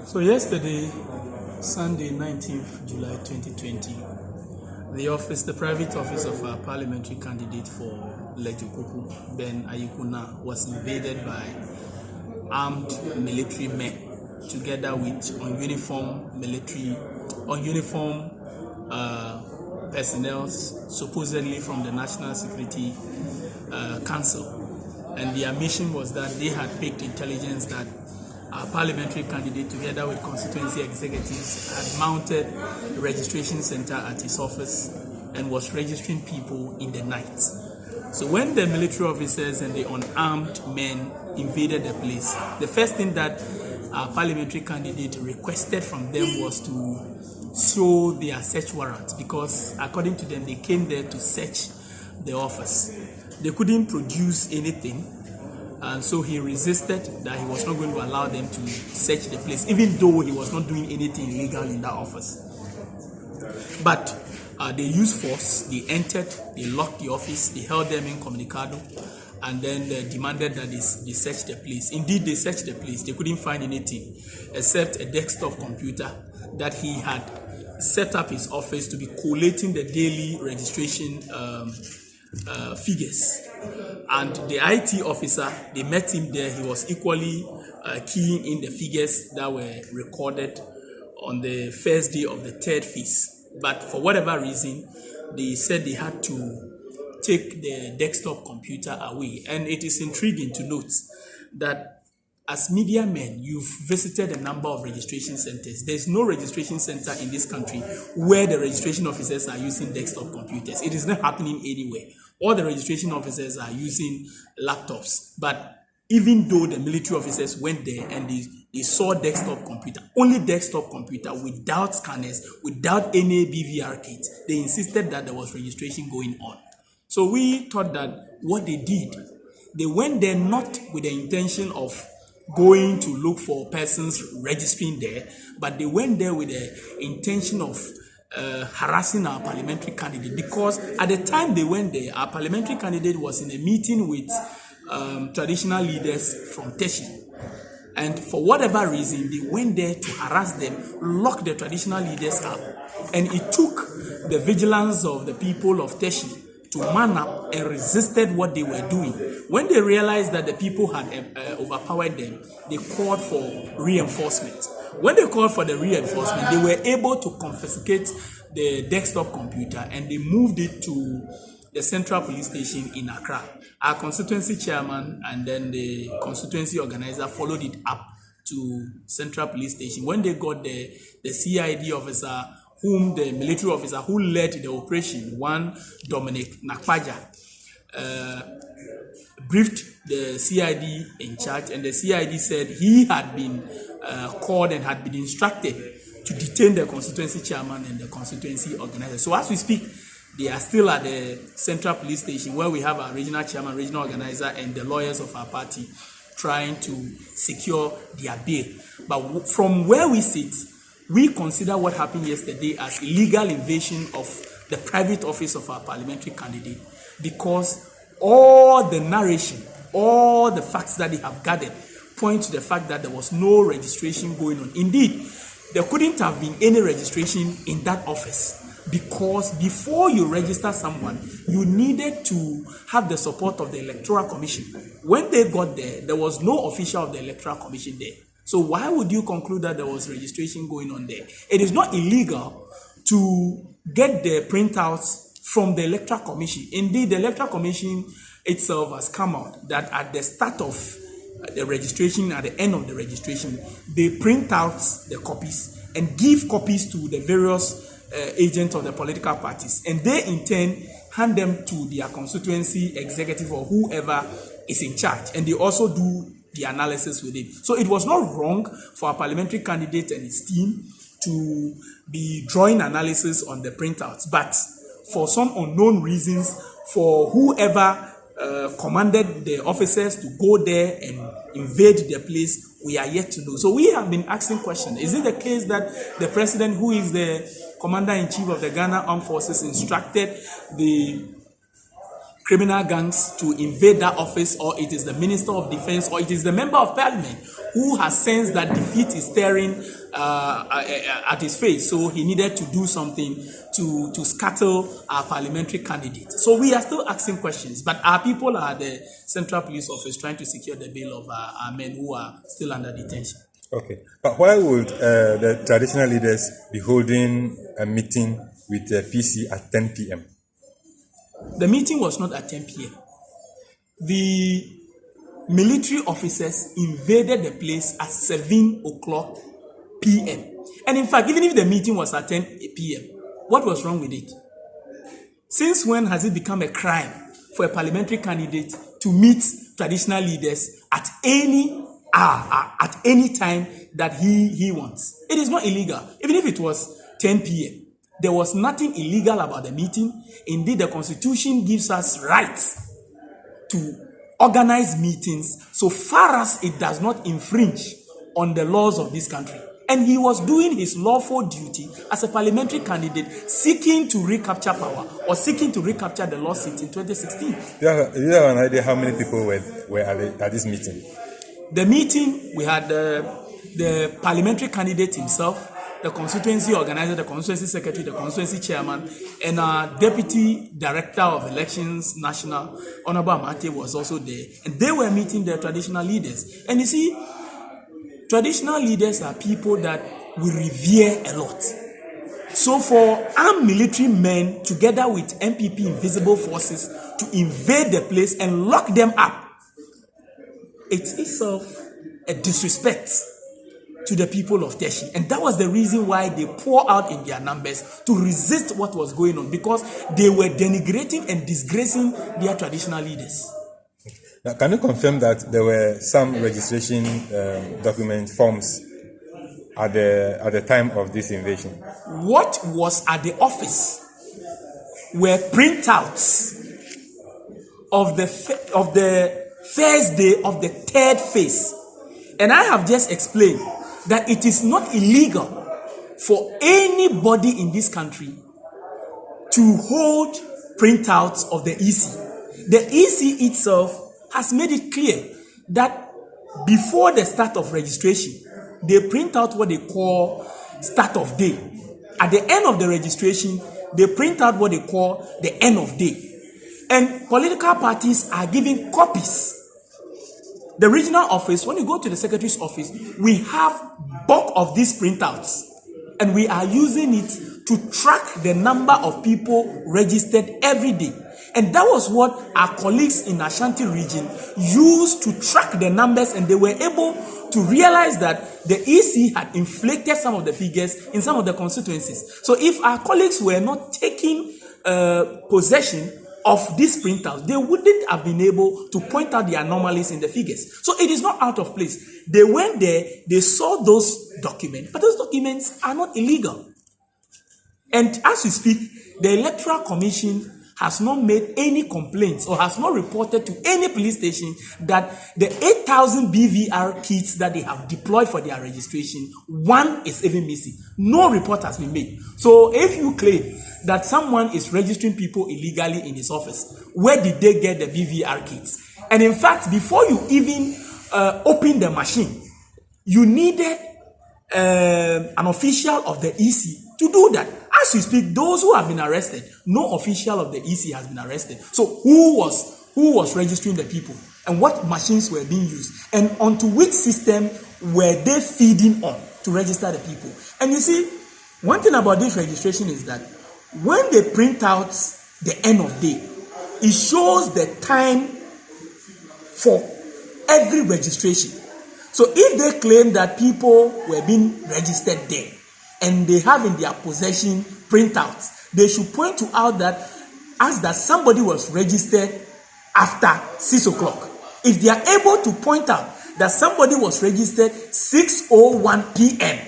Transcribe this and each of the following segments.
So yesterday, Sunday, 19th July 2020, the private office of our parliamentary candidate for Ledzokuku, Ben Ayikuna, was invaded by armed military men together with uniform personnel supposedly from the National Security Council. And their mission was that they had picked intelligence that our parliamentary candidate, together with constituency executives, had mounted a registration center at his office and was registering people in the night. So when the military officers and the unarmed men invaded the place, the first thing that our parliamentary candidate requested from them was to show their search warrant, because according to them, they came there to search the office. They couldn't produce anything, and so he resisted that he was not going to allow them to search the place, even though he was not doing anything illegal in that office. But they used force. They entered, they locked the office, they held them incommunicado, and then they demanded that they search the place. Indeed, they searched the place. They couldn't find anything except a desktop computer that he had set up his office to be collating the daily registration figures. And the IT officer, they met him there. He was equally keying in the figures that were recorded on the first day of the third phase. But for whatever reason, they said they had to take the desktop computer away. And it is intriguing to note that as media men, you've visited a number of registration centers. There's no registration center in this country where the registration officers are using desktop computers. It is not happening anywhere. All the registration officers are using laptops. But even though the military officers went there and they saw desktop computer, only desktop computer without scanners, without any BVR kit, they insisted that there was registration going on. So we thought that what they did, they went there not with the intention of going to look for persons registering there, but they went there with the intention of harassing our parliamentary candidate, because at the time they went there, our parliamentary candidate was in a meeting with traditional leaders from Teshi. And for whatever reason, they went there to harass them, lock the traditional leaders up. And it took the vigilance of the people of Teshi to man up and resisted what they were doing. When they realized that the people had overpowered them, they called for reinforcement. When they called for the reinforcement, they were able to confiscate the desktop computer and they moved it to the Central Police Station in Accra. Our constituency chairman and then the constituency organizer followed it up to Central Police Station. When they got there, the CID officer, whom the military officer who led the operation, one Dominic Nakpaja, briefed the CID in charge, and the CID said he had been called and had been instructed to detain the constituency chairman and the constituency organizer. So as we speak, they are still at the Central Police Station, where we have our regional chairman, regional organizer, and the lawyers of our party trying to secure their bail. But from where we sit, we consider what happened yesterday as illegal invasion of the private office of our parliamentary candidate, because all the narration, all the facts that they have gathered point to the fact that there was no registration going on. Indeed, there couldn't have been any registration in that office, because before you register someone, you needed to have the support of the Electoral Commission. When they got there, there was no official of the Electoral Commission there. So why would you conclude that there was registration going on there? It is not illegal to get the printouts from the Electoral Commission. Indeed, the Electoral Commission itself has come out that at the start of the registration, at the end of the registration, they print out the copies and give copies to the various agents of the political parties. And they in turn hand them to their constituency executive or whoever is in charge. And they also do the analysis with it. So it was not wrong for our parliamentary candidate and his team to be drawing analysis on the printouts, but for some unknown reasons, for whoever commanded the officers to go there and invade the place, we are yet to know. So we have been asking questions. Is it the case that the president, who is the commander-in-chief of the Ghana Armed Forces, instructed the criminal gangs to invade that office, or it is the Minister of Defense, or it is the Member of Parliament who has sensed that defeat is staring at his face. So he needed to do something to scuttle our parliamentary candidate. So we are still asking questions, but our people are at the Central Police Office trying to secure the bail of our men who are still under detention. Okay, but why would the traditional leaders be holding a meeting with the PC at 10 p.m.? The meeting was not at 10 p.m. The military officers invaded the place at 7 o'clock p.m. And in fact, even if the meeting was at 10 p.m., what was wrong with it? Since when has it become a crime for a parliamentary candidate to meet traditional leaders at any hour, at any time that he wants? It is not illegal. Even if it was 10 p.m., there was nothing illegal about the meeting. Indeed, the Constitution gives us rights to organize meetings so far as it does not infringe on the laws of this country. And he was doing his lawful duty as a parliamentary candidate seeking to recapture power or seeking to recapture the lost seat in 2016. Do you have an idea how many people were at this meeting? The meeting, we had the parliamentary candidate himself, the constituency organizer, the constituency secretary, the constituency chairman, and our deputy director of elections, national, Honorable Amate, was also there. And they were meeting their traditional leaders. And you see, traditional leaders are people that we revere a lot. So for armed military men, together with MPP invisible forces, to invade the place and lock them up, it's itself a disrespect to the people of Teshi. And that was the reason why they poured out in their numbers to resist what was going on, because they were denigrating and disgracing their traditional leaders. Now, can you confirm that there were some registration document forms at the time of this invasion? What was at the office were printouts of the first day of the third phase. And I have just explained that it is not illegal for anybody in this country to hold printouts of the EC. The EC itself has made it clear that before the start of registration, they print out what they call start of day. At the end of the registration, they print out what they call the end of day. And political parties are giving copies. The regional office, when you go to the secretary's office, we have bulk of these printouts, and we are using it to track the number of people registered every day. And that was what our colleagues in Ashanti region used to track the numbers, and they were able to realize that the EC had inflated some of the figures in some of the constituencies. So if our colleagues were not taking possession of these printouts, they wouldn't have been able to point out the anomalies in the figures. So it is not out of place. They went there, they saw those documents, but those documents are not illegal. And as we speak, the Electoral Commission has not made any complaints or has not reported to any police station that the 8,000 BVR kits that they have deployed for their registration, one is even missing. No report has been made. So if you claim that someone is registering people illegally in his office, where did they get the BVR kits? And in fact, before you even open the machine, you needed an official of the EC to do that. As we speak, those who have been arrested, no official of the EC has been arrested. So who was registering the people, and what machines were being used, and onto which system were they feeding on to register the people? And you see, one thing about this registration is that when they print out the end of day, it shows the time for every registration. So if they claim that people were being registered there, and they have in their possession printouts, they should point out that somebody was registered after 6 o'clock. If they are able to point out that somebody was registered 6:01 p.m.,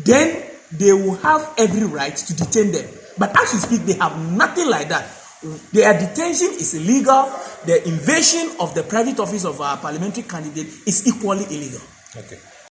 then they will have every right to detain them. But as we speak, they have nothing like that. Their detention is illegal. The invasion of the private office of our parliamentary candidate is equally illegal. Okay.